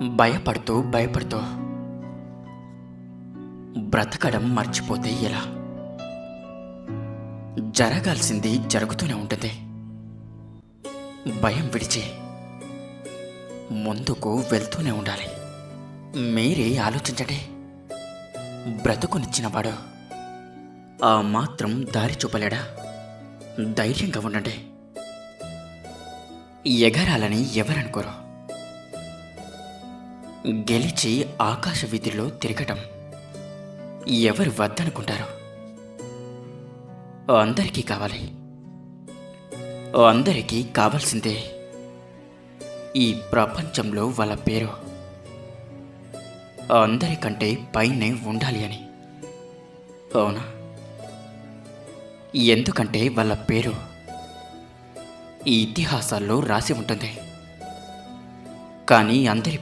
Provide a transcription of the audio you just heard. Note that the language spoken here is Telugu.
భయపడుతూ భయపడుతూ బ్రతకడం మర్చిపోతే ఎలా? జరగాల్సింది జరుగుతూనే ఉంటుంది. భయం విడిచి ముందుకు వెళ్తూనే ఉండాలి. మీరే ఆలోచించండి. బ్రతుకునిచ్చినవాడు ఆ మాత్రం దారి చూపలేడా? ధైర్యంగా ఉండండి. ఎగరాలని ఎవరనుకోరు. గెలిచి ఆకాశ వీధిలో తిరగటం ఎవరు వద్దనుకుంటారు? అందరికీ కావాలి. అందరికీ కావాల్సిందే ఈ ప్రపంచంలో వాళ్ళ పేరు అందరికంటే పైనే ఉండాలి అని. అవునా? ఎందుకంటే వాళ్ళ పేరు ఈ ఇతిహాసాల్లో రాసి ఉంటుంది. కానీ అందరి